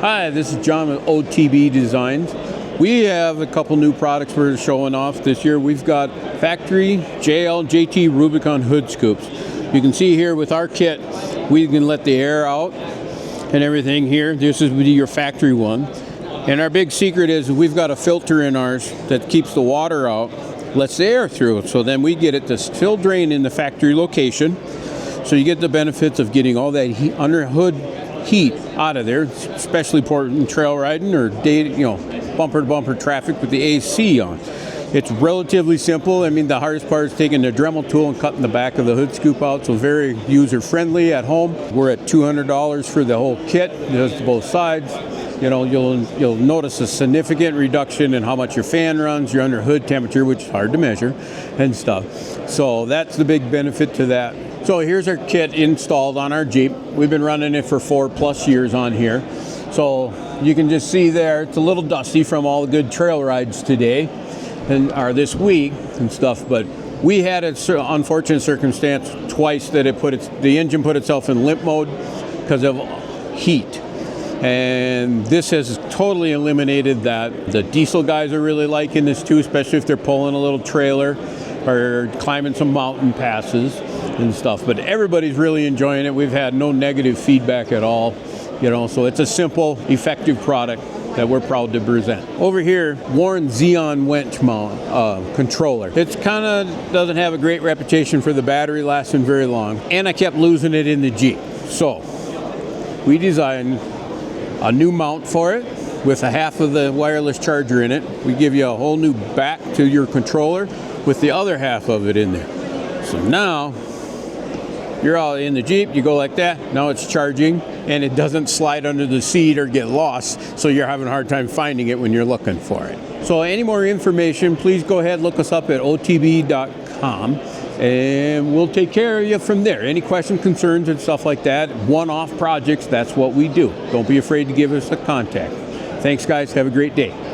Hi, this is John with OTB Designs. We have a couple new products we're showing off this year. We've got factory JT Rubicon hood scoops. You can see here with our kit, we can let the air out and everything here. This is your factory one. And our big secret is we've got a filter in ours that keeps the water out, lets the air through. So then we get it to fill drain in the factory location. So you get the benefits of getting all that heat, under hood heat out of there, especially important in trail riding or bumper to bumper traffic with the AC on. It's relatively simple. I mean, the hardest part is taking the Dremel tool and cutting the back of the hood scoop out, so very user friendly at home. We're at $200 for the whole kit, just both sides. You know, you'll notice a significant reduction in how much your fan runs, your under hood temperature, which is hard to measure, and stuff. So that's the big benefit to that. So here's our kit installed on our Jeep. We've been running it for 4+ years on here. So you can just see there, it's a little dusty from all the good trail rides today or this week and stuff, but we had an unfortunate circumstance twice that the engine put itself in limp mode because of heat. And this has totally eliminated that. The diesel guys are really liking this too, especially if they're pulling a little trailer or climbing some mountain passes and stuff. But everybody's really enjoying it. We've had no negative feedback at all, so it's a simple, effective product that we're proud to present. Over here, Warn Zeon winch mount controller. It's kind of doesn't have a great reputation for the battery lasting very long, and I kept losing it in the Jeep. So we designed a new mount for it with a half of the wireless charger in it. We give you a whole new back to your controller with the other half of it in there. So now you're all in the Jeep, you go like that, now it's charging and it doesn't slide under the seat or get lost, so you're having a hard time finding it when you're looking for it. So any more information, please go ahead, look us up at otb.com and we'll take care of you from there. Any questions, concerns, and stuff like that, one-off projects, that's what we do. Don't be afraid to give us a contact. Thanks guys, have a great day.